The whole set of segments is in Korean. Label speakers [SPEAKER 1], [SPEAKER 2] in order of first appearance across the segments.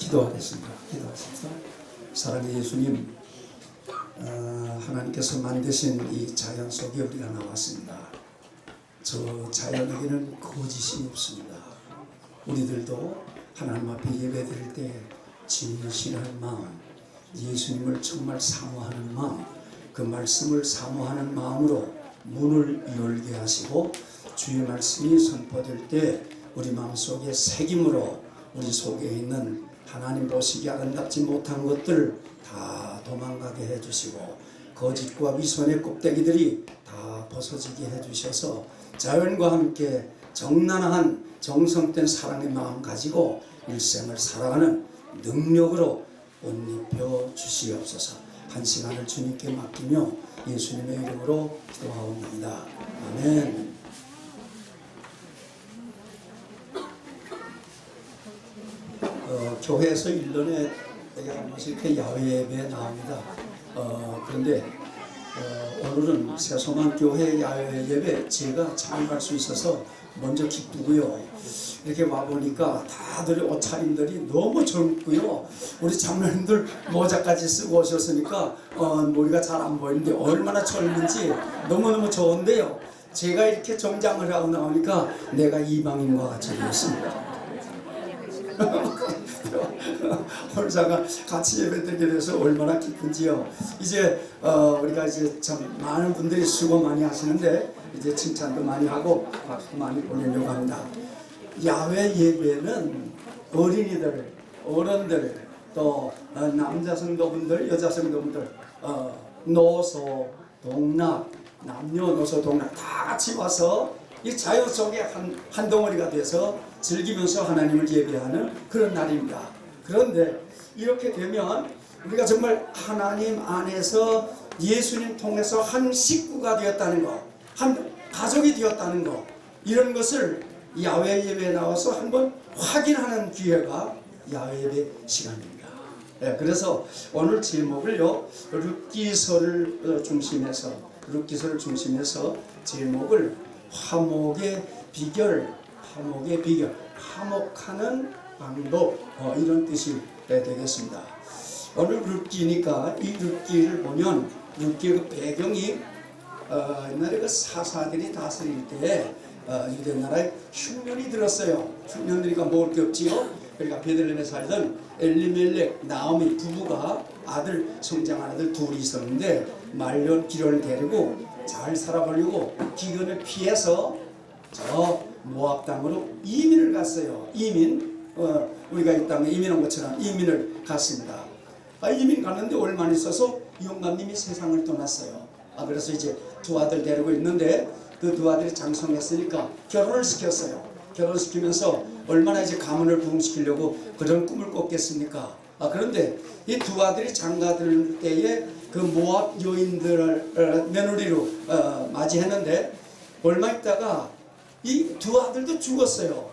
[SPEAKER 1] 기도하겠습니다. 기도하십시오. 사랑의 예수님, 하나님께서 만드신 이 자연 속에 우리가 나왔습니다. 저 자연에게는 거짓이 없습니다. 우리들도 하나님 앞에 예배드릴 때 진실한 마음, 예수님을 정말 사모하는 마음, 그 말씀을 사모하는 마음으로 문을 열게 하시고, 주의 말씀이 선포될 때 우리 마음속에 새김으로 우리 속에 있는 하나님 보시기 아름답지 못한 것들 다 도망가게 해주시고, 거짓과 위선의 껍데기들이 다 벗어지게 해주셔서 자연과 함께 정난한 정성된 사랑의 마음 가지고 일생을 살아가는 능력으로 옷 입혀 주시옵소서. 한 시간을 주님께 맡기며 예수님의 이름으로 기도하옵나이다. 아멘. 교회에서 1년에 한 번씩 이렇게 야외 예배 나옵니다. 그런데 오늘은 새소망교회 야외 예배 제가 참여할 수 있어서 먼저 기쁘고요. 이렇게 와보니까 다들 옷차림들이 너무 젊고요. 우리 장로님들 모자까지 쓰고 오셨으니까 머리가 잘 안 보이는데 얼마나 젊은지 너무너무 좋은데요. 제가 이렇게 정장을 하고 나오니까 내가 이방인과 같이 보였습니다. 홀사가 같이 예배드리게 돼서 얼마나 기쁜지요. 이제 우리가 이제 참 많은 분들이 수고 많이 하시는데 이제 칭찬도 많이 하고 박수 많이 보내려고 합니다. 야외 예배는 어린이들, 어른들, 또 남자 성도분들, 여자 성도분들, 노소, 동락, 남녀노소 동락 다 같이 와서 이 자연 속에 한 덩어리가 돼서 즐기면서 하나님을 예배하는 그런 날입니다. 그런데 이렇게 되면 우리가 정말 하나님 안에서 예수님 통해서 한 식구가 되었다는 것, 한 가족이 되었다는 것, 이런 것을 야외 예배에 나와서 한번 확인하는 기회가 야외 예배 시간입니다. 네, 그래서 오늘 제목을요, 룻기서를 중심해서 제목을 화목의 비결, 화목하는 방법, 이런 뜻이 되겠습니다. 오늘 룻기니까 이 룻기를 보면 룻기의 그 배경이 옛날에 그 사사들이 다스릴 때 유대 나라에 흉년이 들었어요. 흉년들이가 먹을 게 없지요. 그러니까 베들레헴에 살던 엘리멜렉, 나오미 부부가 성장한 아들 둘이 있었는데 말년 기련을 데리고 잘 살아보려고 기근을 피해서 저 모압 땅으로 이민을 갔어요. 우리가 이 땅에 이민한 것처럼 이민을 갔습니다. 이민 갔는데 얼마 있어서 영감님이 세상을 떠났어요. 그래서 이제 두 아들 데리고 있는데 그 두 아들이 장성했으니까 결혼을 시켰어요. 결혼시키면서 얼마나 이제 가문을 부흥시키려고 그런 꿈을 꿨겠습니까? 그런데 이 두 아들이 장가들 때에 그 모압 여인들을 며느리로 맞이했는데 얼마 있다가 이 두 아들도 죽었어요.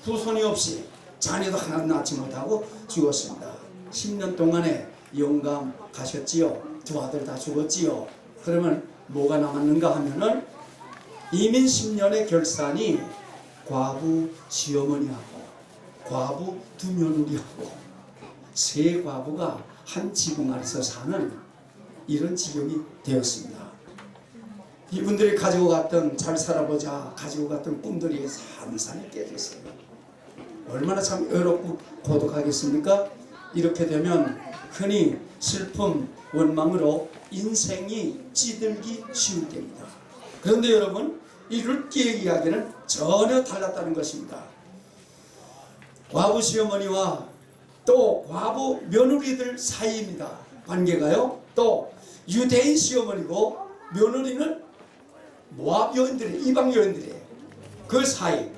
[SPEAKER 1] 후손이 없이 자녀도 하나도 낳지 못하고 죽었습니다. 10년 동안에 영감 가셨지요. 두 아들 다 죽었지요. 그러면 뭐가 남았는가 하면은 이민 10년의 결산이 과부 시어머니하고 과부 두 며느리하고 세 과부가 한 지붕 아래서 사는 이런 지경이 되었습니다. 이분들이 가지고 갔던 잘 살아보자 가지고 갔던 꿈들이 산산이 깨졌어요. 얼마나 참 외롭고 고독하겠습니까? 이렇게 되면 흔히 슬픔, 원망으로 인생이 찌들기 쉬울 때입니다. 그런데 여러분, 이 룻기의 이야기는 전혀 달랐다는 것입니다. 과부 시어머니와 또 과부 며느리들 사이입니다. 관계가요. 또 유대인 시어머니고 며느리는 모압 여인들이, 이방 여인들이에요. 그 사이.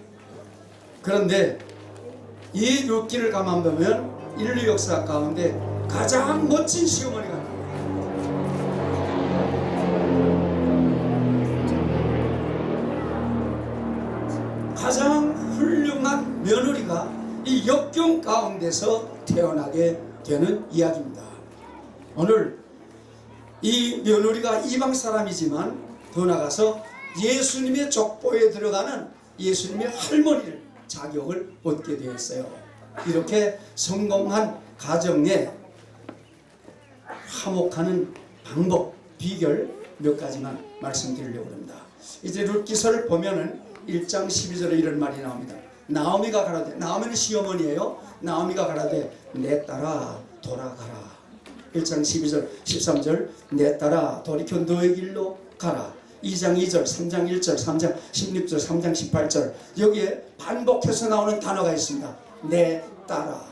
[SPEAKER 1] 그런데 이 룻기를 가만 보면 인류 역사 가운데 가장 멋진 시어머니가 나와요. 가장 훌륭한 며느리가 이 역경 가운데서 태어나게 되는 이야기입니다. 오늘 이 며느리가 이방 사람이지만 더 나가서 예수님의 족보에 들어가는 예수님의 할머니를 자격을 얻게 되었어요. 이렇게 성공한 가정에 화목하는 방법, 비결 몇 가지만 말씀드리려고 합니다. 이제 룻기서를 보면은 1장 12절에 이런 말이 나옵니다. 나오미가 가라되, 나오미는 시어머니예요. 나오미가 가라되 내 딸아 돌아가라. 1장 12절 13절 내 딸아 돌이켜 너의 길로 가라. 2장 2절 3장 1절 3장 16절 3장 18절 여기에 반복해서 나오는 단어가 있습니다. 내 딸아.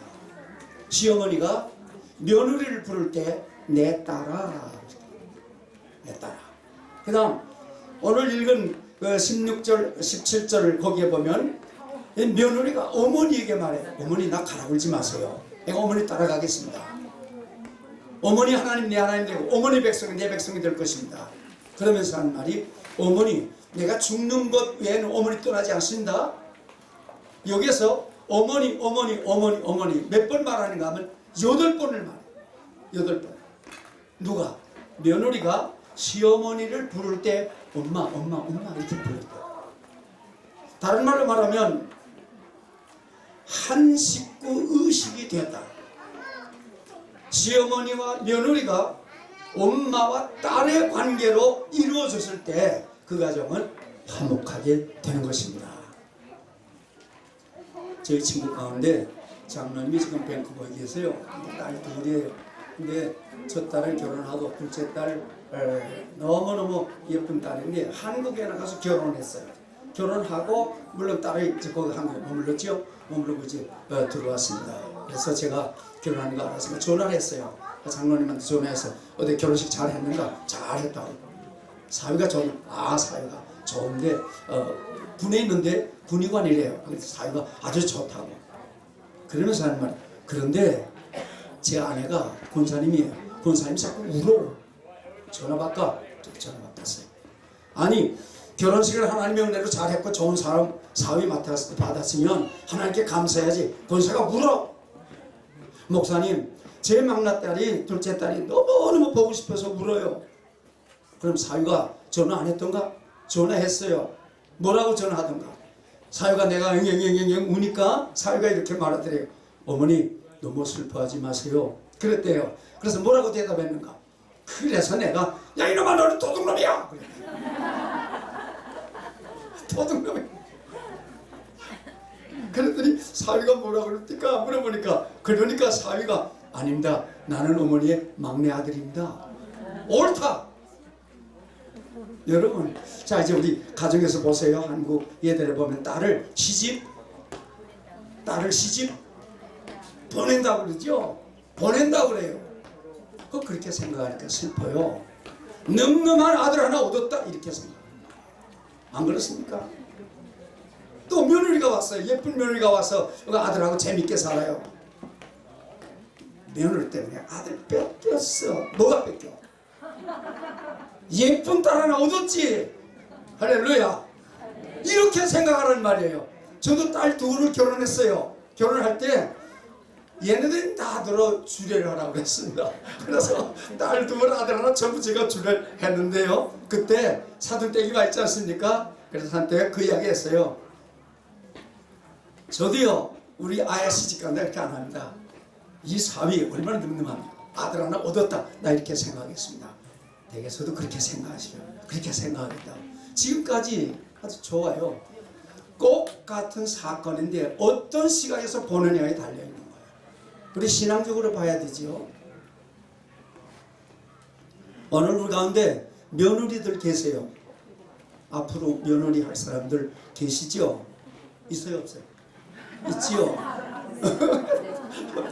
[SPEAKER 1] 시어머니가 며느리를 부를 때 내 딸아, 내 딸아. 그 다음 오늘 읽은 16절 17절을 거기에 보면 며느리가 어머니에게 말해요. 어머니 나 가라 울지 마세요. 내가 어머니 따라가겠습니다. 어머니 하나님 내 하나님 되고 어머니 백성이 내 백성이 될 것입니다. 그러면서 하는 말이 어머니 내가 죽는 것 외에는 어머니 떠나지 않습니다. 여기서 어머니 몇 번 말하는가 하면 8번을 말해요. 8번. 누가? 며느리가 시어머니를 부를 때 엄마 이렇게 부를 때. 다른 말로 말하면 한 식구 의식이 되었다. 시어머니와 며느리가 엄마와 딸의 관계로 이루어졌을 때 그 가정은 화목하게 되는 것입니다. 저희 친구 가운데 장남이 지금 밴쿠버에 계세요. 딸 둘이에요. 근데 첫 딸은 결혼하고 둘째 딸 너무너무 예쁜 딸인데 한국에 나가서 결혼했어요. 결혼하고 물론 딸이 이제 거기 한국에 머물렀죠. 머무르고 이제 들어왔습니다. 그래서 제가 결혼하는 거 알았으니까 전화를 했어요. 장로님한테 전화해서 어디 결혼식 잘 했는가? 잘 했다고. 사위가 사위가 좋은데 군에 있는데 군의관이래요. 그래서 사위가 아주 좋다고. 그러면서 하는 말. 그런데 제 아내가 권사님이에요. 권사님이 자꾸 울어. 전화 받았어요. 아니 결혼식을 하나님의 은혜로 잘했고 좋은 사람 사위 받았으면 하나님께 감사해야지. 권사가 울어. 목사님 제 막내딸이 둘째 딸이 너무너무 보고 싶어서 울어요. 그럼 사위가 전화 안 했던가? 전화했어요. 뭐라고 전화하던가? 사위가 내가 앵앵앵앵 우니까 사위가 이렇게 말하더래요. 어머니 너무 슬퍼하지 마세요. 그랬대요. 그래서 뭐라고 대답했는가? 그래서 내가 야 이놈아 너는 도둑놈이야. 도둑놈이야. 그랬더니 사위가 뭐라고 그랬을까 물어보니까 그러니까 사위가 아닙니다. 나는 어머니의 막내 아들입니다. 옳다. 여러분 자 이제 우리 가정에서 보세요. 한국 예들에 보면 딸을 시집 보낸다고 그러죠. 보낸다고 그래요. 그렇게 생각하니까 슬퍼요. 늠름한 아들 하나 얻었다 이렇게 생각. 안 그렇습니까? 또 며느리가 왔어요. 예쁜 며느리가 와서 아들하고 재밌게 살아요. 며느리 때문에 아들 뺏겼어. 너가 뺏겨. 예쁜 딸 하나 얻었지. 할렐루야. 이렇게 생각하라는 말이에요. 저도 딸 둘을 결혼했어요. 결혼할 때 얘네들이 다 들어 주례를 하라고 그랬습니다. 그래서 딸 둘 아들 하나 전부 제가 주례를 했는데요. 그때 사돈떼기가 있지 않습니까? 그래서 한때 그 이야기 했어요. 저도요 우리 아야 시집간다 이렇게 안 합니다. 이 사위 얼마나 늠름합니까? 아들 하나 얻었다 나 이렇게 생각하겠습니다. 댁에서도 그렇게 생각하시죠. 그렇게 생각하겠다. 지금까지 아주 좋아요. 꼭 같은 사건인데 어떤 시각에서 보느냐에 달려있는 거예요. 우리 신앙적으로 봐야 되죠. 오늘 우리 가운데 며느리들 계세요. 앞으로 며느리 할 사람들 계시죠? 있어요 없어요? 있지요?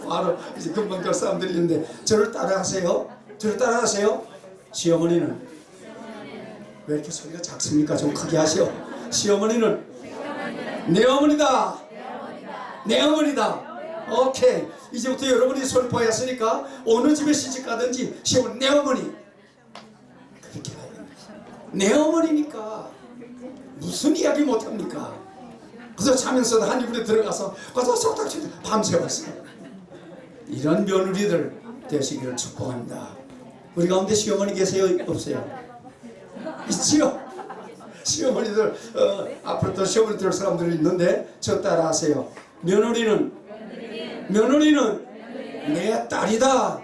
[SPEAKER 1] 바로 이제 금방 될 사람들이 있는데 저를 따라하세요. 저를 따라하세요. 시어머니는 왜 이렇게 소리가 작습니까? 좀 크게 하시오. 시어머니는 내 어머니다. 내 어머니다. 오케이. 이제부터 여러분이 선포했으니까 어느 집에 시집 가든지 시어머니 내 어머니. 그렇게 해야 됩니다. 내 어머니니까 무슨 이야기 못합니까? 그래서 자면서도 한 이불에 들어가서 가서 속닥치고 밤새웠어요. 이런 며느리들 되시기를 축복합니다. 우리 가운데 시어머니 계세요? 없어요? 있지요? 시어머니들 앞으로 또 시어머니 될 사람들이 있는데 저 따라 하세요. 며느리는 며느리는 내 딸이다.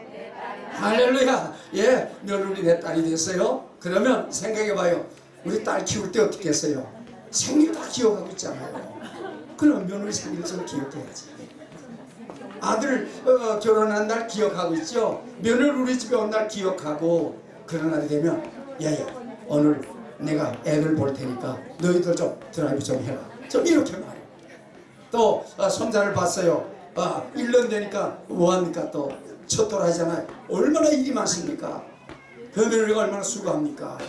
[SPEAKER 1] 할렐루야. 예, 며느리 내 딸이 됐어요. 그러면 생각해봐요. 우리 딸 키울 때 어떻게 했어요? 생일 다 기억하고 있잖아요. 그럼 며느리 생일 좀 기억해야지. 아들 결혼한 날 기억하고 있죠. 며느리 우리 집에 온 날 기억하고. 그런 날이 되면 야야 오늘 내가 애들 볼 테니까 너희들 좀 드라이브 좀 해라. 좀 이렇게 말해요. 또 손자를 봤어요. 1년 되니까 뭐합니까? 또 첫돌 하잖아요. 얼마나 일이 많습니까? 그 며느리가 얼마나 수고합니까?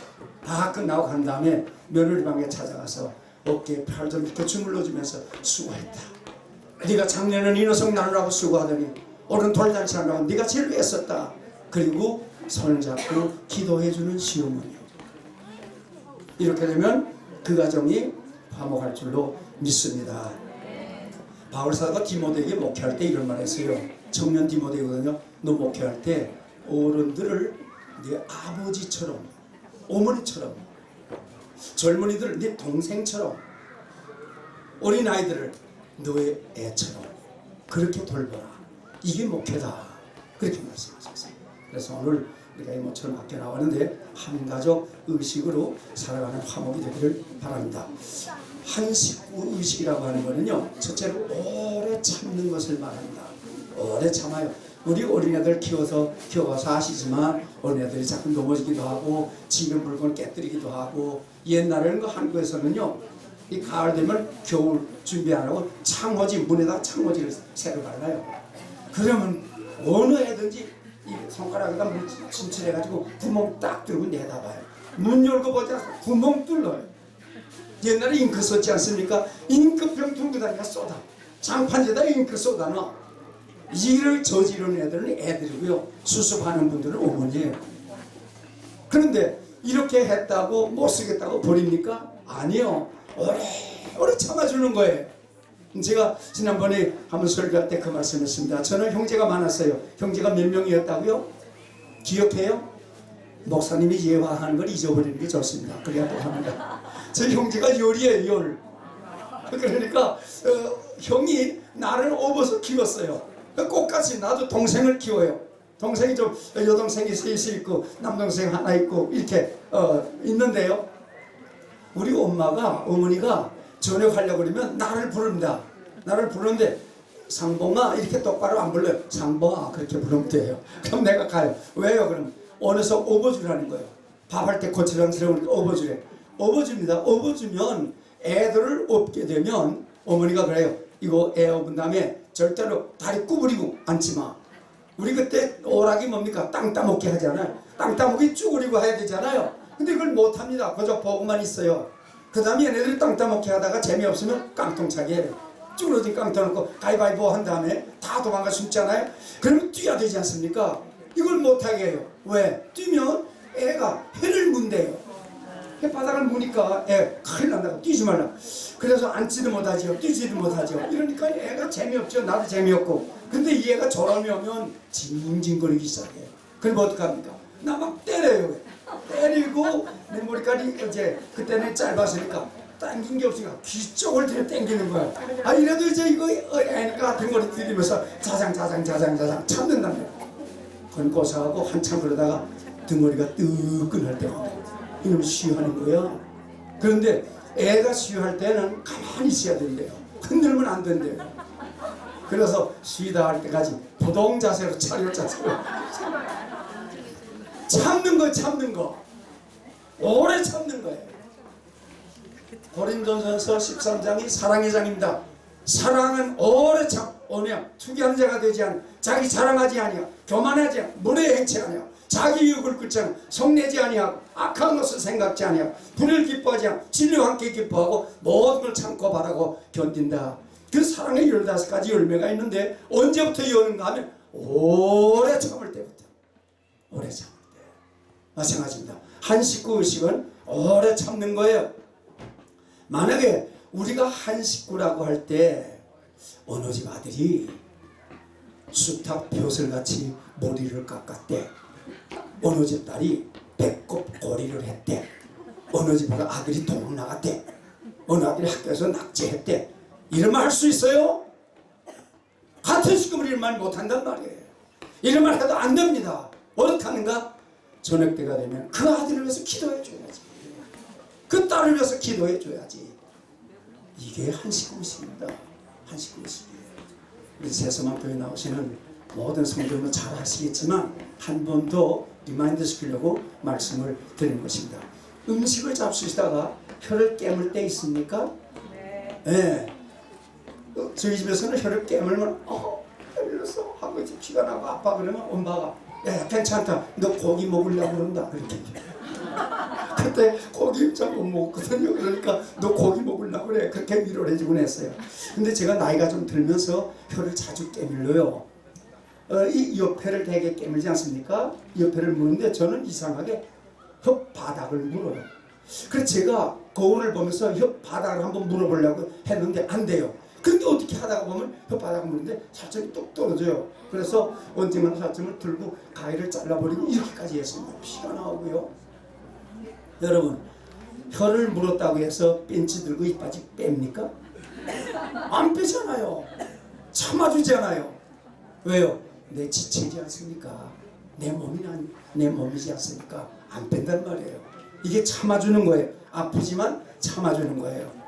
[SPEAKER 1] 다 끝나고 간 다음에 며느리 방에 찾아가서 어깨에 팔 좀 이렇게 주물러주면서 수고했다. 네가 작년에는 이 녀석 나누라고 수고하더니 오늘 돌잔치 하느라고 네가 제일 애썼다. 그리고 손을 잡고 기도해주는 시어머니. 이렇게 되면 그 가정이 화목할 줄로 믿습니다. 바울사도가 디모데에게 목회할 때 이런 말 했어요. 청년 디모데거든요. 너 목회할 때 어른들을 네 아버지처럼, 어머니처럼, 젊은이들을 네 동생처럼, 어린아이들을 너의 애처럼 그렇게 돌보라. 이게 목회다. 그렇게 말씀하셨어요. 그래서 오늘 우리가 이모처럼 밖에 나왔는데 한가족 의식으로 살아가는 화목이 되기를 바랍니다. 한식구 의식이라고 하는 거는요, 첫째로 오래 참는 것을 말합니다. 오래 참아요. 우리 어린애들 키워서 아시지만 어린애들이 자꾸 넘어지기도 하고 집에 물건 깨뜨리기도 하고, 옛날에는 한국에서는요, 이 가을 되면 겨울 준비 안 하고 창호지, 문에다 창호지를 새로 발라요. 그러면 어느 애든지 이 손가락에다 물 침칠해가지고 구멍 딱 뚫고 내다봐요. 문 열고 보자 구멍 뚫려요. 옛날에 잉크 썼지 않습니까? 잉크병 들고 다니까 쏟아. 장판지에다 잉크 쏟아 놔. 일을 저지르는 애들은 애들이고요. 수습하는 분들은 어머니예요. 그런데 이렇게 했다고 못 쓰겠다고 버립니까? 아니요. 오래 참아주는 거예요. 제가 지난번에 한번 설교할 때 그 말씀했습니다. 저는 형제가 많았어요. 형제가 몇 명이었다고요? 기억해요? 목사님이 예화하는 걸 잊어버리는 게 좋습니다. 그래야 또 합니다. 저 형제가 열이에요, 열. 그러니까 형이 나를 업어서 키웠어요. 똑같이 나도 동생을 키워요. 동생이 좀 여동생이 셋이 있고 남동생 하나 있고 이렇게 있는데요. 우리 어머니가 저녁하려고 그러면 나를 부릅니다. 나를 부르는데 상봉아 이렇게 똑바로 안 불러요. 상봉아 그렇게 부르면 돼요. 그럼 내가 가요. 왜요? 그럼 어느서 업어주라는 거예요. 밥할 때 고추장스러우니까 업어주래. 업어줍니다. 업어주면 애들을 업게 되면 어머니가 그래요. 이거 애 업은 다음에 절대로 다리 구부리고 앉지 마. 우리 그때 오락이 뭡니까? 땅 따먹기 하잖아요. 땅 따먹기 쭈그리고 해야 되잖아요. 근데 그걸 못합니다. 그저 보고만 있어요. 그 다음에 얘네들이 땅 따먹기 하다가 재미없으면 깡통차게 해요. 쭈그러진 깡통 놓고 가위바위보 한 다음에 다 도망가 숨잖아요. 그러면 뛰어야 되지 않습니까? 이걸 못하게 해요. 왜? 뛰면 애가 해를 문대요. 햇바닥을 무니까 애 큰일 난다고 뛰지 말라. 그래서 앉지도 못하죠. 뛰지도 못하죠. 이러니까 애가 재미없죠. 나도 재미없고. 근데 이 애가 저람이 오면 징징거리기 시작해요. 그럼 어떡합니까? 나 막 때려요. 때리고 내 머리까지 이제 그때는 짧았으니까 당긴 게 없으니까 귀 쪽을 들여 당기는 거야. 이래도 이제 이거 애니까 등머리 들이면서 자장 참는답니다. 그건 고사하고 한참 그러다가 등머리가 뜨끈할 때가 이놈 쉬하는 거야. 그런데 애가 쉬할 때는 가만히 있어야 된대요. 흔들면 안 된대요. 그래서 쉬다 할 때까지 부동 자세로 차렷 자세로 참는 거 오래 참는 거예요. 고린도전서 13장이 사랑의 장입니다. 사랑은 오래 참 투기하는 자가 되지 않아. 자기 자랑하지 아니야. 교만하지 않아. 물에 행치 아니야. 자기 유익을 끌지 않아. 성내지 아니하고 악한 것을 생각지 아니하고 불을 기뻐하지 않아. 진리와 함께 기뻐하고 모든 걸 참고 바라고 견딘다. 그 사랑의 15가지 열매가 있는데 언제부터 여는가 하면 오래 참을 때부터. 오래 참을 때. 마찬가지입니다. 한 식구 의식은 오래 참는 거예요. 만약에 우리가 한 식구라고 할 때 어느 집 아들이 수탉 벼슬같이 머리를 깎았대. 어느 집 딸이 배꼽 고리를 했대. 어느 집 아들이 도둑 나갔대. 어느 아들이 학교에서 낙제했대. 이러면 할 수 있어요? 같은 시급을 이런 말 못한단 말이에요. 이런 말 해도 안 됩니다. 어떻게 하는가? 저녁 때가 되면 그 아들을 위해서 기도해 줘야지. 그 딸을 위해서 기도해 줘야지. 이게 한식음식입니다. 한식음식이에요. 우리 세서만교회 나오시는 모든 성도님은 잘 아시겠지만 한 번 더 리마인드 시키려고 말씀을 드리는 것입니다. 음식을 잡수시다가 혀를 깨물 때 있습니까? 네. 저희 집에서는 혀를 깨물면 깨물렸어 하고 이제 피가 나고 아빠 그러면 엄마가 야 괜찮다 너 고기 먹으려고 그런다 그렇게 그때 고기 잘 못 먹거든요. 그러니까 너 고기 먹으려고 그래 그렇게 위로를 해주곤 했어요. 근데 제가 나이가 좀 들면서 혀를 자주 깨물려요. 이 옆에를 되게 깨물지 않습니까? 옆에를 무는데 저는 이상하게 혓바닥을 물어요. 그래서 제가 거울을 보면서 혓바닥을 한번 물어보려고 했는데 안 돼요. 근데 어떻게 하다가 보면 혓바닥을 무는데 살점이 뚝 떨어져요. 그래서 원찜한 살점을 들고 가위를 잘라버리고 이렇게까지 했습니다. 피가 나오고요. 여러분 혀를 물었다고 해서 벤치 들고 이빠지 뺍니까? 안 빼잖아요. 참아주잖아요. 왜요? 내 지체이지 않습니까? 내 몸이지 않습니까? 안 뺀단 말이에요. 이게 참아주는 거예요. 아프지만 참아주는 거예요.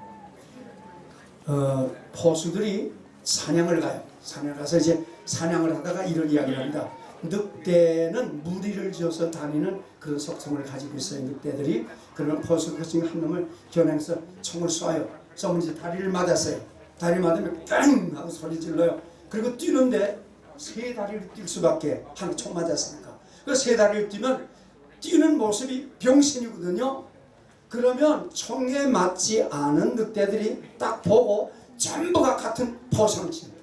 [SPEAKER 1] 포수들이 사냥을 가요. 사냥을 가서 이제 사냥을 하다가 이런 이야기를 합니다. 늑대는 무리를 지어서 다니는 그런 속성을 가지고 있어요. 늑대들이. 그러면 포수 그 중에 한 놈을 겨냥해서 총을 쏴요. 쏘면 이제 다리를 맞았어요. 다리 맞으면 깡 하고 소리 질러요. 그리고 뛰는데 세 다리를 뛸 수밖에 한 총 맞았으니까. 그 세 다리를 뛰면 뛰는 모습이 병신이거든요. 그러면 총에 맞지 않은 늑대들이 딱 보고 전부가 같은 포성을 칩니다.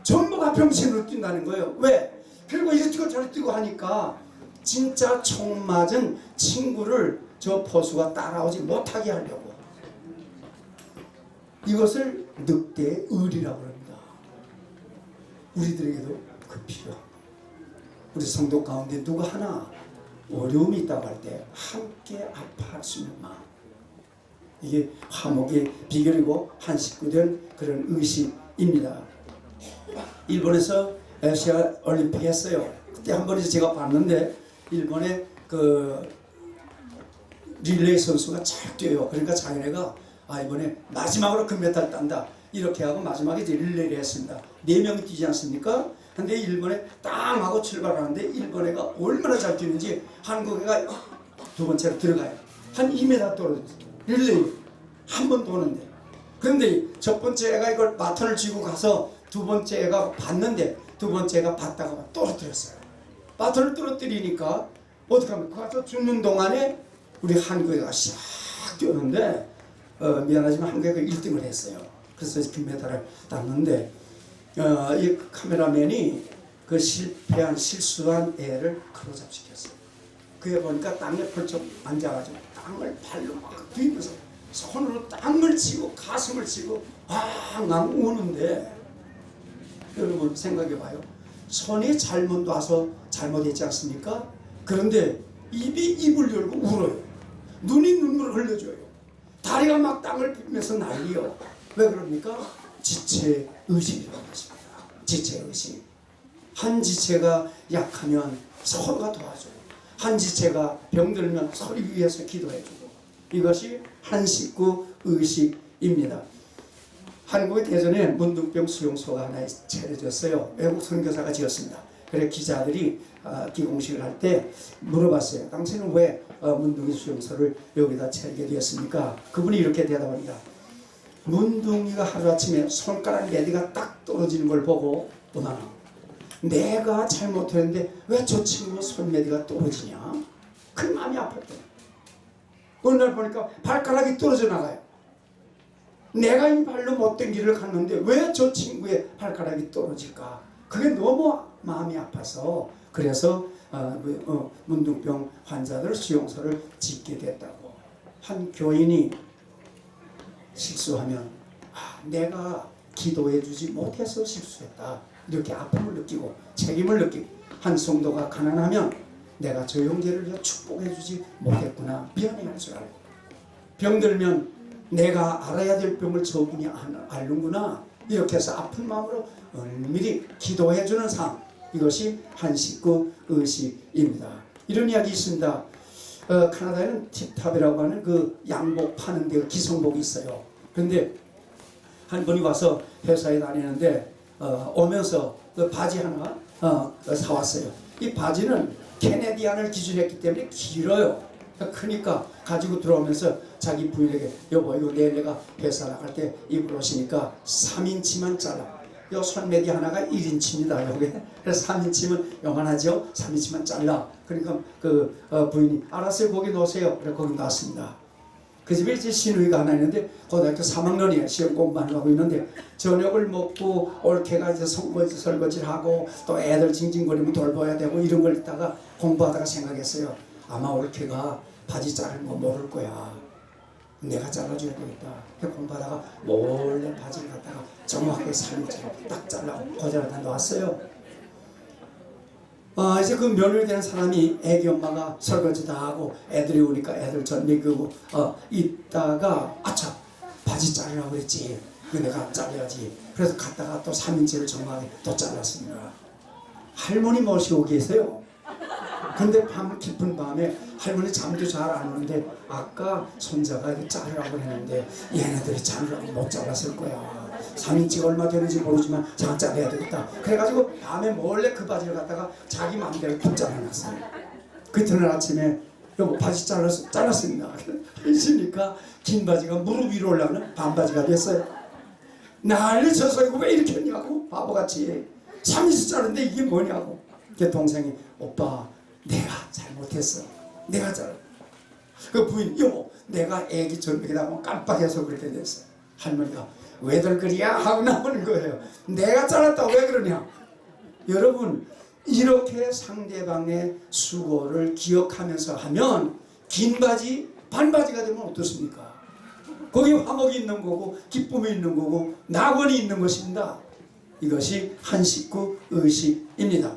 [SPEAKER 1] 전부가 병신으로 뛴다는 거예요. 왜? 그리고 이리 뛰고 저리 뛰고 하니까 진짜 총 맞은 친구를 저 포수가 따라오지 못하게 하려고. 이것을 늑대의 의리라고 합니다. 우리들에게도 그 필요합니다. 우리 성도 가운데 누가 하나 어려움이 있다고 할 때 함께 아파할 수 있는 마음, 이게 화목의 비결이고 한식구된 그런 의식입니다. 일본에서 아시아 올림픽 했어요. 그때 한 번 제가 봤는데 일본의 그 릴레이 선수가 잘 뛰어요. 그러니까 자기네가 이번에 마지막으로 금메달 딴다 이렇게 하고 마지막에 이제 릴레이를 했습니다. 4명이 뛰지 않습니까? 근데 일본에 땅 하고 출발하는데 일본 애가 얼마나 잘 뛰는지 한국 애가 두 번째로 들어가요. 한 2m 떨어졌어요. 릴레이 한 번 도는데. 그런데 첫 번째 애가 이걸 바톤을 쥐고 가서 두 번째 애가 봤는데 두 번째 애가 봤다가 떨어뜨렸어요. 바톤을 떨어뜨리니까 어떻게 하면 가서 죽는 동안에 우리 한국 애가 샥 뛰었는데 미안하지만 한국 애가 1등을 했어요. 그래서 금메달을 땄는데 이 카메라맨이 그 실수한 애를 클로즈업시켰어요. 그에 보니까 땅에 펄쩍 앉아가지고 땅을 발로 막 뒤면서 손으로 땅을 치고 가슴을 치고 막 우는데 여러분 생각해봐요. 손이 잘못 놔서 잘못했지 않습니까? 그런데 입을 열고 울어요. 눈이 눈물을 흘려줘요. 다리가 막 땅을 비비면서 난리요. 왜 그럽니까? 지체의식이라고 했습니다. 지체의식. 한 지체가 약하면 서로가 도와줘요. 한 지체가 병들면 서로 위해서 기도해주고. 이것이 한식구 의식입니다. 한국의 대전에 문둥병 수용소가 하나 차려졌어요. 외국 선교사가 지었습니다. 그래 기자들이 기공식을 할 때 물어봤어요. 당신은 왜 문둥이 수용소를 여기다 차리게 되었습니까? 그분이 이렇게 대답합니다. 문둥이가 하루아침에 손가락 네개가 딱 떨어지는 걸 보고 내가 잘못했는데 왜 저 친구 손매디가 떨어지냐? 그 마음이 아팠대요. 어느 날 보니까 발가락이 떨어져 나가요. 내가 이 발로 못된 길을 갔는데 왜 저 친구의 발가락이 떨어질까? 그게 너무 마음이 아파서 그래서 문둥병 환자들 수용소를 짓게 됐다고. 한 교인이 실수하면 내가 기도해 주지 못해서 실수했다 이렇게 아픔을 느끼고 책임을 느끼고, 한 성도가 가난하면 내가 저 형제를 위해 축복해 주지 못했구나 미안해할 줄 알고, 병들면 내가 알아야 될 병을 저분이 앓는구나 이렇게 해서 아픈 마음으로 은밀히 기도해주는 삶, 이것이 한식구 의식입니다. 이런 이야기 있습니다. 캐나다에는 팁탑이라고 하는 그 양복 파는 데 기성복이 있어요. 그런데 한 분이 와서 회사에 다니는데 오면서 그 바지 하나 사왔어요. 이 바지는 캐네디안을 기준했기 때문에 길어요. 크니까 가지고 들어오면서 자기 부인에게 여보 이거 내가 회사 나갈 때 입을 옷이니까 3인치만 잘라. 요 손매기 하나가 1인치입니다. 여기. 그래서 3인치면 요만하죠. 3인치만 잘라. 그러니까 그 부인이 알았어요. 거기 놓으세요. 그래 거기 놨습니다. 그 집에 이제 시누이가 하나 있는데 고등학교 3학년이에요. 시험 공부만 하고 있는데 저녁을 먹고 올케가 이제 설거지를 하고 또 애들 징징거리면 돌봐야 되고 이런 걸 있다가 공부하다가 생각했어요. 아마 올케가 바지 자르는 거 모를 거야. 내가 잘라줘야 되겠다. 공부하다가 몰래 바지를 갖다가 정확하게 3인치로 딱 잘라고 고절하다 놨어요. 이제 그 며느리 되는 사람이 애기 엄마가 설거지 다 하고 애들이 오니까 애들 전 먹이고 있다가 아차 바지 자르라고 그랬지. 그 내가 잘라야지. 그래서 갔다가 또 3인치를 정확하게 또 잘랐습니다. 할머니 모시고 계세요. 근데 밤 깊은 밤에 할머니 잠도 잘 안 오는데 아까 손자가 이렇게 자르라고 했는데 얘네들이 자르라고 못 잘랐을 거야. 3인치가 얼마 되는지 모르지만 잘 잘라야 되겠다. 그래가지고 밤에 몰래 그 바지를 갖다가 자기 마음대로 푹 잘라놨어요. 그 이튿날 아침에 여보 바지 잘랐습니다. 했으니까 긴 바지가 무릎 위로 올라가는 반바지가 됐어요. 난리 쳐서 이거 왜 이렇게 했냐고 바보같이 3인치 자른데 이게 뭐냐고. 그 동생이 오빠 내가 잘못했어. 내가 그 부인 여보 내가 애기 전복에다 깜빡해서 그렇게 됐어. 할머니가 왜들 그리야 하고 나오는 거예요. 내가 잘랐다고 왜 그러냐. 여러분 이렇게 상대방의 수고를 기억하면서 하면 긴 바지 반바지가 되면 어떻습니까? 거기 화목이 있는 거고 기쁨이 있는 거고 낙원이 있는 것입니다. 이것이 한식구 의식입니다.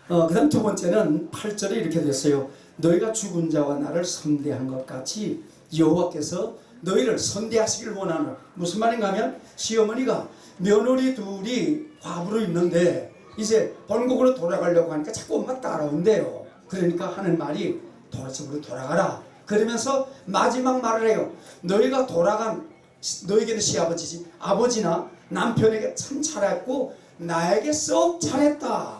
[SPEAKER 1] 그 다음 두 번째는 8절에 이렇게 됐어요. 너희가 죽은 자와 나를 선대한 것 같이 여호와께서 너희를 선대하시기를 원하노라. 무슨 말인가 하면 시어머니가 며느리 둘이 과부로 있는데 이제 본국으로 돌아가려고 하니까 자꾸 엄마 따라온대요. 그러니까 하는 말이 집으로 돌아가라. 그러면서 마지막 말을 해요. 너희가 돌아간 너에게는 시아버지지 아버지나 남편에게 참 잘했고 나에게 썩 잘했다.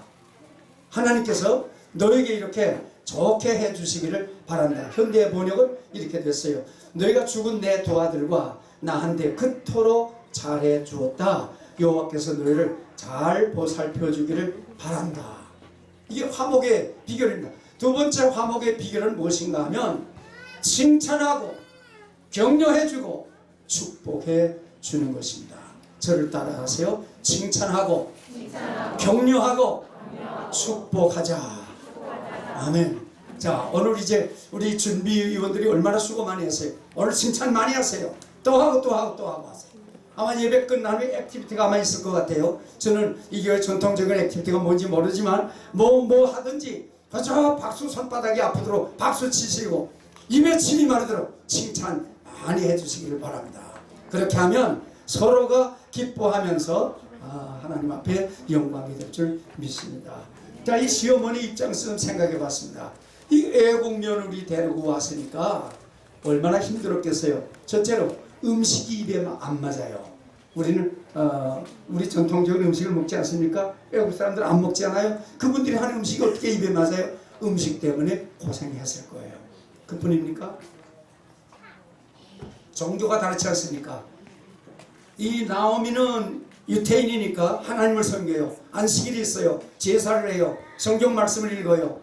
[SPEAKER 1] 하나님께서 너에게 이렇게 좋게 해주시기를 바란다. 현대 번역은 이렇게 됐어요. 너희가 죽은 내 두 아들과 나한테 그토록 잘해 주었다. 여호와께서 너희를 잘 보살펴 주기를 바란다. 이게 화목의 비결입니다. 두 번째 화목의 비결은 무엇인가 하면 칭찬하고 격려해 주고 축복해 주는 것입니다. 저를 따라하세요. 칭찬하고 격려하고 축복하자. 아멘. 자, 오늘 이제 우리 준비위원들이 얼마나 수고 많이 했어요. 오늘 칭찬 많이 하세요. 또 하고 또 하고 또 하고 하세요. 아마 예배 끝난 후에 액티비티가 아마 있을 것 같아요. 저는 이 교회 전통적인 액티비티가 뭔지 모르지만 뭐 하든지 저 박수 손바닥이 아프도록 박수 치시고 입에 침이 마르도록 칭찬 많이 해주시기를 바랍니다. 그렇게 하면 서로가 기뻐하면서 하나님 앞에 영광이 될 줄 믿습니다. 자, 이 시어머니 입장에서 좀 생각해 봤습니다. 이 애국 며느리 데리고 왔으니까 얼마나 힘들었겠어요. 첫째로 음식이 입에 안 맞아요. 우리는 우리 전통적인 음식을 먹지 않습니까? 외국 사람들 안 먹지 않아요? 그분들이 하는 음식이 어떻게 입에 맞아요? 음식 때문에 고생했을 거예요. 그뿐입니까? 종교가 다르지 않습니까? 이 나오미는 유태인이니까 하나님을 섬겨요. 안식일이 있어요. 제사를 해요. 성경 말씀을 읽어요.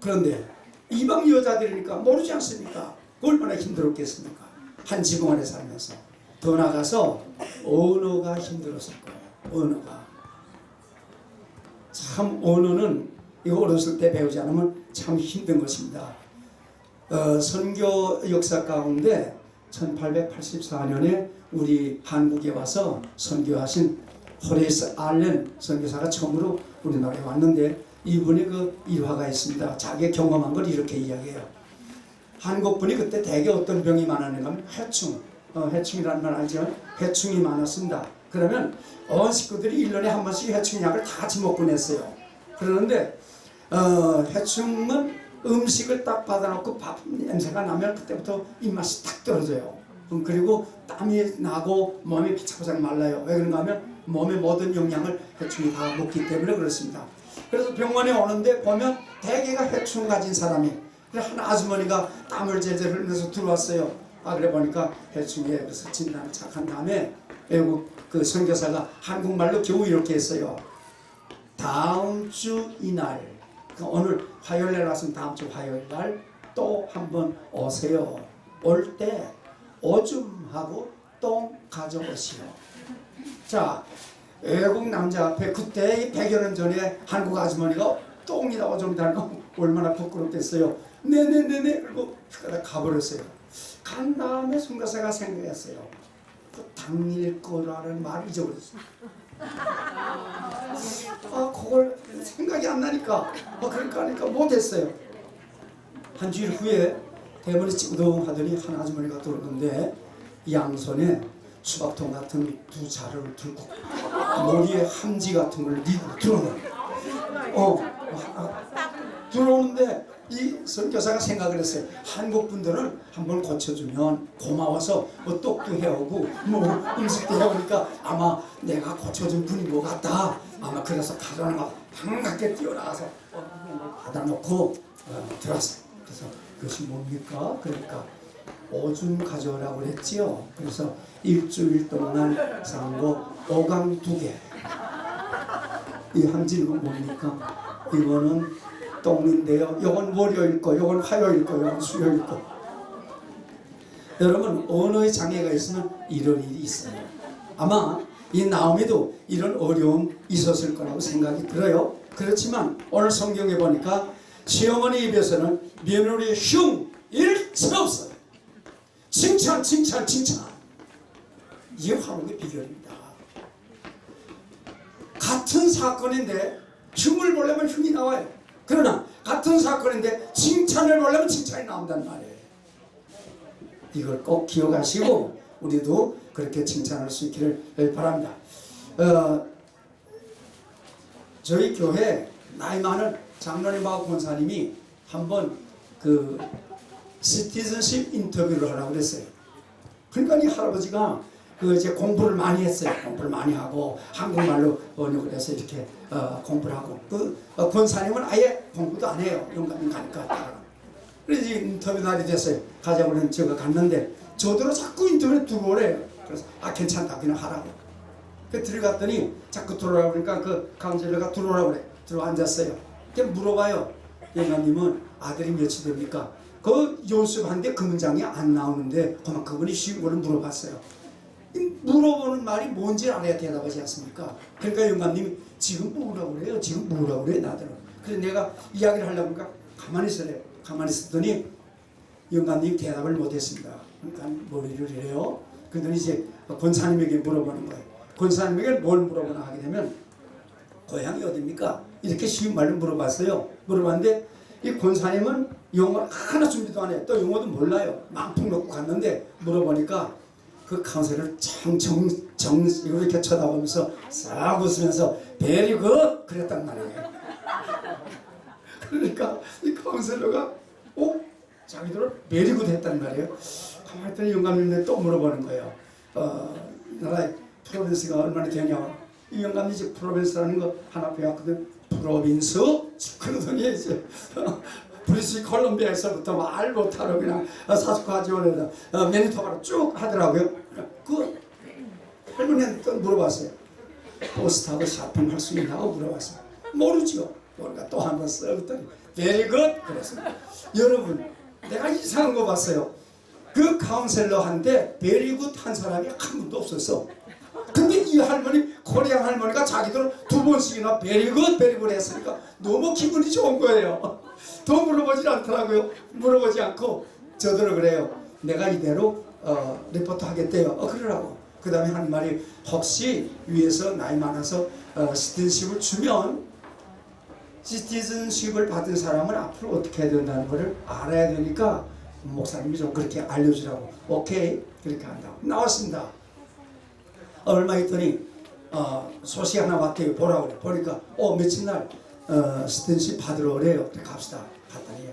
[SPEAKER 1] 그런데 이방 여자들이니까 모르지 않습니까? 얼마나 힘들었겠습니까? 한 지붕 안에 살면서. 더 나가서 언어가 힘들었을 거예요. 언어가. 참 언어는 이거 어렸을 때 배우지 않으면 참 힘든 것입니다. 선교 역사 가운데 1884년에 우리 한국에 와서 선교하신 호레이스 알렌 선교사가 처음으로 우리나라에 왔는데 이분이 그 일화가 있습니다. 자기 경험한 걸 이렇게 이야기해요. 한국분이 그때 대개 어떤 병이 많았는가 하면 해충, 해충이라는 말 알죠? 해충이 많았습니다. 그러면 온 식구들이 1년에 한 번씩 해충약을 다 같이 먹곤 했어요. 그러는데 해충은 음식을 딱 받아놓고 밥 냄새가 나면 그때부터 입맛이 탁 떨어져요. 그리고 땀이 나고 몸이 바짝바짝 말라요. 왜 그런가 하면 몸의 모든 영양을 해충이 다 먹기 때문에 그렇습니다. 그래서 병원에 오는데 보면 대개가 해충 가진 사람이, 한 아주머니가 땀을 제제 흘리면서 들어왔어요. 그래 보니까 해충에 그래서 진단을 착한 다음에 외국 그 선교사가 한국말로 겨우 이렇게 했어요. 다음 주 이날, 오늘 화요일날 왔으면 다음 주 화요일날 또 한번 오세요. 올 때 오줌하고 똥 가져오시오. 자, 외국 남자 앞에 그때 100여 년 전에 한국 아주머니가 똥이다 오줌이다 거 얼마나 부끄럽겠어요. 네네네네 그리고 가버렸어요. 간 다음에 선교사가 생각했어요. 그 당일 거라는 말을 잊어버렸어요. 그걸 생각이 안 나니까 그러니까 하니까 못했어요. 한 주일 후에 대문이 찌우동하더니 한 아주머니가 들어오는데 양손에 수박통 같은 두 자루를 들고 머리에 함지 같은 걸 들어오는 들어오는데 이 선교사가 생각을 했어요. 한국 분들은 한번 고쳐주면 고마워서 똑도 해오고 음식도 해오니까 아마 내가 고쳐준 분인 것 같다. 아마 그래서 가져오는 반갑게 뛰어나가서 받아놓고 들어왔어요. 그래서 그것이 뭡니까? 그러니까 오줌 가져오라고 그랬지요. 그래서 일주일 동안 산거 오강 2개. 이 함지는 뭡니까? 이거는 똥인데요. 요건 월요일 거, 요건 화요일 거, 요건 수요일 거. 여러분 언어의 장애가 있으면 이런 일이 있어요. 아마 이 나오미도 이런 어려움 있었을 거라고 생각이 들어요. 그렇지만 오늘 성경에 보니까 시어머니 입에서는 며느리의 흉 일치 없어요. 칭찬 칭찬 칭찬. 이게 화목의 비결입니다. 같은 사건인데 흉을 보려면 흉이 나와요. 그러나 같은 사건인데 칭찬을 보려면 칭찬이 나온단 말이에요. 이걸 꼭 기억하시고 우리도 그렇게 칭찬할 수 있기를 바랍니다. 저희 교회 나이 많은 장로님하고 권사님이 한번 그 시티즌십 인터뷰를 하라고 그랬어요. 그러니까 이 할아버지가 그 이제 공부를 많이 했어요. 공부를 많이 하고 한국말로 번역을 해서 이렇게 공부를 하고 그 권사님은 아예 공부도 안 해요. 영감님 가니까. 그래서 인터뷰 날이 됐어요. 가자고 제가 갔는데 저더러 자꾸 인터뷰에 들어오래요. 그래서 괜찮다 그냥 하라고. 그 들어갔더니 자꾸 들어오라고 그러니까 그 카운셀러가 들어오라고 그래. 들어 앉았어요. 물어봐요. 영감님은 아들이 몇이 됩니까? 그 연습하는데 그 문장이 안 나오는데 그분이 쉬운 거를 물어봤어요. 물어보는 말이 뭔지 알아야 대답하지 않습니까? 그러니까 영감님이 지금 뭐라고 그래요? 지금 뭐라고 그래? 나들은. 그래서 내가 이야기를 하려고 하니까 가만히 있으래요. 가만히 있었더니 영감님이 대답을 못했습니다. 그러니까 머리를 이래요. 그러더니 이제 권사님에게 물어보는 거예요. 권사님에게 뭘 물어보나 하게 되면 고향이 어딥니까? 이렇게 쉬운 말로 물어봤어요. 물어봤는데 이 권사님은 영어 하나 준비도 안 해요. 또 영어도 몰라요. 망풍 놓고 갔는데 물어보니까 그 카운셀러를 이렇게 쳐다보면서 싹 웃으면서 베리 굿 그랬단 말이에요. 그러니까 이 카운셀러가 자기들은 베리 굿 했단 말이에요. 가만히 있더니 영감님한테 또 물어보는 거예요. 나라의 프로빈스가 얼마나 되냐고. 이 영감님이 이제 프로빈스라는 거 하나 배웠거든. 프로빈스? 그러더니 이제 브리티시 콜롬비아에서부터 말 못하러 그냥 사스카지원에다 매니토바로 쭉 하더라고요. 그 할머니한테 또 물어봤어요. 포스트하고 쇼핑할 수 있냐고 물어봤어요. 모르지요. 그러니까 또 한 번 써봤더니 very good 그랬습니다. 여러분 내가 이상한 거 봤어요. 그 카운셀러한테 very good 한 사람이 한 분도 없었어. 근데 이 할머니 코리안 할머니가 자기들 2번씩이나 very good 했으니까 너무 기분이 좋은 거예요. 더 물어보질 않더라고요. 물어보지 않고 저더러 그래요. 내가 이대로 리포트 하겠대요. 그러라고. 그 다음에 한 말이 혹시 위에서 나이 많아서 시티즌십을 주면 시티즌십을 받은 사람은 앞으로 어떻게 해야 된다는 것을 알아야 되니까 목사님이 좀 그렇게 알려주라고. 오케이. 그렇게 한다고. 나왔습니다. 얼마 있더니 소식 하나 왔대요. 보라고 그래. 보니까 며칠 날 스탠시 받으러 오래요. 그래 갑시다. 갔더니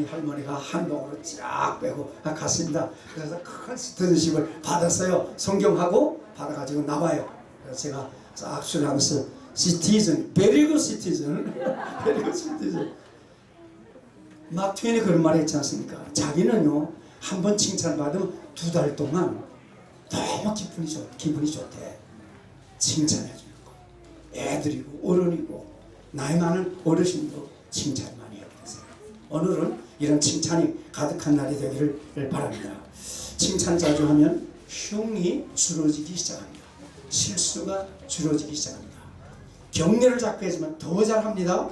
[SPEAKER 1] 이 할머니가 한동으로 쫙 빼고 갔습니다. 그래서 큰 스탠십을 받았어요. 성경하고 받아가지고 나와요. 그래서 제가 악수를 하면서 시티즌, 베리그 시티즌, 베리그 시티즌. 마크 트웨인이 그런 말 했지 않습니까? 자기는요, 한번 칭찬받으면 2달 동안 너무 기분이 좋대. 칭찬해주는 거. 애들이고 어른이고 나이 많은 어르신도 칭찬 많이 해요. 오늘은 이런 칭찬이 가득한 날이 되기를 바랍니다. 칭찬 자주 하면 흉이 줄어지기 시작합니다. 실수가 줄어지기 시작합니다. 격려를 자꾸 해주면 더 잘합니다.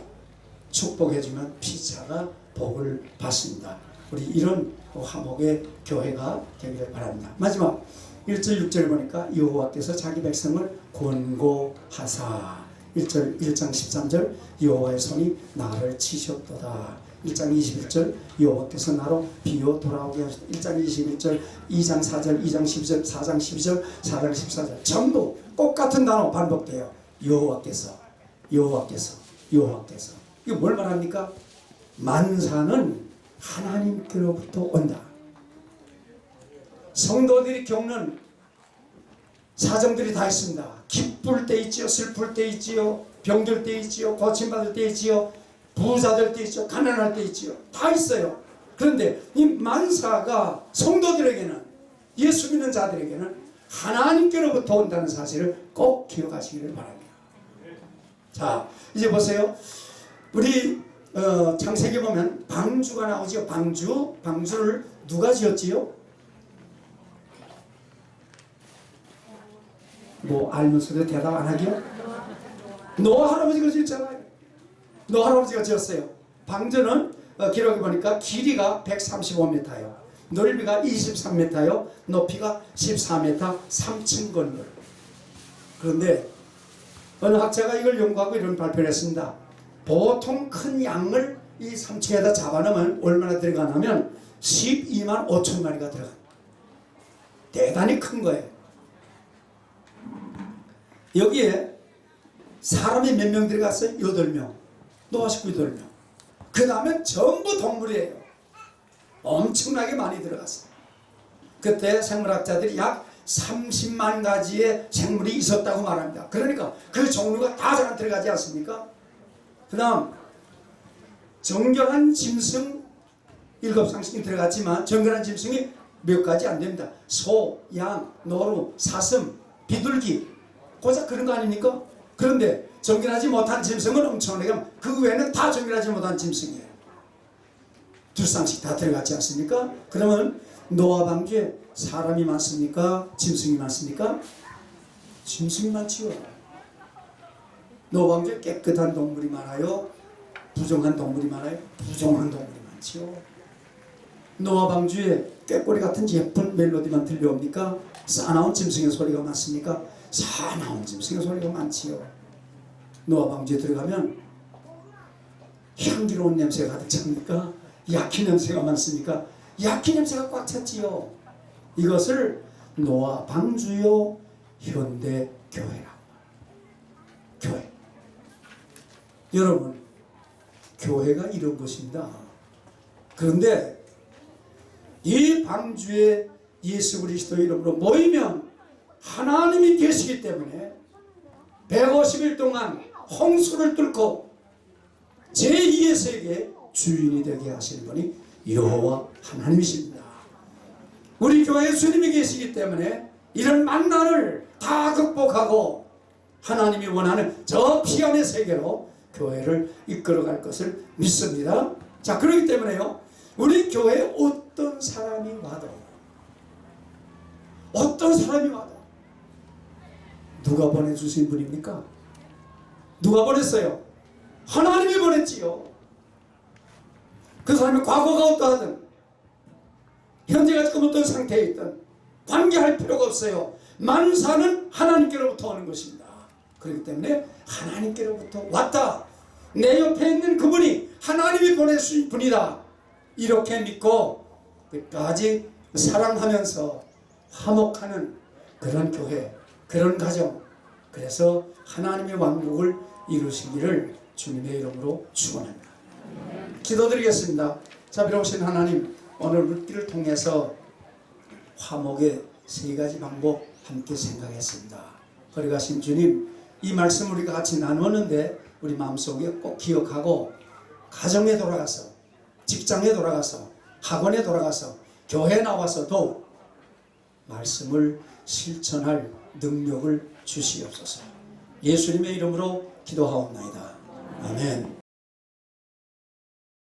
[SPEAKER 1] 축복해주면 피차가 복을 받습니다. 우리 이런 화목의 교회가 되기를 바랍니다. 마지막 1절 6절 보니까 여호와께서 자기 백성을 권고하사 1장 13절 여호와의 손이 나를 치셨도다. 1장 21절 여호와께서 나로 비어 돌아오게 하셨다. 1장 21절 2장 4절 2장 12절 4장 12절 4장 14절 전부 똑같은 단어 반복돼요. 여호와께서 이거 뭘 말합니까? 만사는 하나님께로부터 온다. 성도들이 겪는 사정들이 다 있습니다. 기쁠 때 있지요, 슬플 때 있지요, 병들 때 있지요, 고침받을 때 있지요, 부자 될 때 있지요, 가난할 때 있지요. 다 있어요. 그런데 이 만사가 성도들에게는, 예수 믿는 자들에게는 하나님께로부터 온다는 사실을 꼭 기억하시기를 바랍니다. 자, 이제 보세요. 우리 창세기 보면 방주가 나오지요. 방주를 누가 지었지요? 뭐 알면서도 대답 안 하기요? 노아 할아버지가 지었잖아요. 노아 할아버지가 지었어요. 방주는 기록해 보니까 길이가 135m요. 넓이가 23m요. 높이가 14m, 3층 건물. 그런데 어느 학자가 이걸 연구하고 이런 발표를 했습니다. 보통 큰 양을 이 3층에다 잡아놓으면 얼마나 들어가냐면 12만 5천 마리가 들어갑니다. 대단히 큰 거예요. 여기에 사람이 몇 명 들어갔어요? 8명. 노아 식구 8명. 그 다음에 전부 동물이에요. 엄청나게 많이 들어갔어요. 그때 생물학자들이 약 30만 가지의 생물이 있었다고 말합니다. 그러니까 그 종류가 다 잘 들어가지 않습니까? 그 다음 정결한 짐승 7상씩이 들어갔지만 정결한 짐승이 몇 가지 안 됩니다. 소, 양, 노루, 사슴, 비둘기 고작 그런 거 아닙니까? 그런데 정결하지 못한 짐승은 엄청나게 그 외에는 다 정결하지 못한 짐승이에요. 2쌍씩 다 들어갔지 않습니까? 그러면 노아 방주에 사람이 많습니까? 짐승이 많습니까? 짐승이 많지요. 노아 방주에 깨끗한 동물이 많아요? 부정한 동물이 많아요? 부정한 동물이 많지요. 노아 방주에 꾀꼬리 같은 예쁜 멜로디만 들려옵니까? 싸나운 짐승의 소리가 많습니까? 사나운 짐승의 소리가 많지요. 노아 방주에 들어가면 향기로운 냄새가 가득 찹니까? 약힌 냄새가 많습니까? 약힌 냄새가 꽉 찼지요. 이것을 노아 방주요 현대 교회라고. 교회. 여러분, 교회가 이런 것입니다. 그런데 이 방주에 예수 그리스도 이름으로 모이면 하나님이 계시기 때문에 150일 동안 홍수를 뚫고 제2의 세계의 주인이 되게 하실 분이 여호와 하나님이십니다. 우리 교회에 주님이 계시기 때문에 이런 만난을 다 극복하고 하나님이 원하는 저 피안의 세계로 교회를 이끌어갈 것을 믿습니다. 자, 그렇기 때문에요, 우리 교회에 어떤 사람이 와도 누가 보내주신 분입니까? 누가 보냈어요? 하나님이 보냈지요. 그 사람이 과거가 어떠하든 현재가 지금 어떤 상태에 있든 관계할 필요가 없어요. 만사는 하나님께로부터 오는 것입니다. 그렇기 때문에 하나님께로부터 왔다, 내 옆에 있는 그분이 하나님이 보내주신 분이다, 이렇게 믿고 끝까지 사랑하면서 화목하는 그런 교회, 그런 가정, 그래서 하나님의 왕국을 이루시기를 주님의 이름으로 축원합니다. 기도드리겠습니다. 자비로우신 하나님, 오늘 물길을 통해서 화목의 세 가지 방법 함께 생각했습니다. 거룩하신 주님, 이 말씀 우리가 같이 나누었는데 우리 마음속에 꼭 기억하고 가정에 돌아가서, 직장에 돌아가서, 학원에 돌아가서, 교회에 나와서도 말씀을 실천할 능력을 주시옵소서. 예수님의 이름으로 기도하옵나이다. 아멘.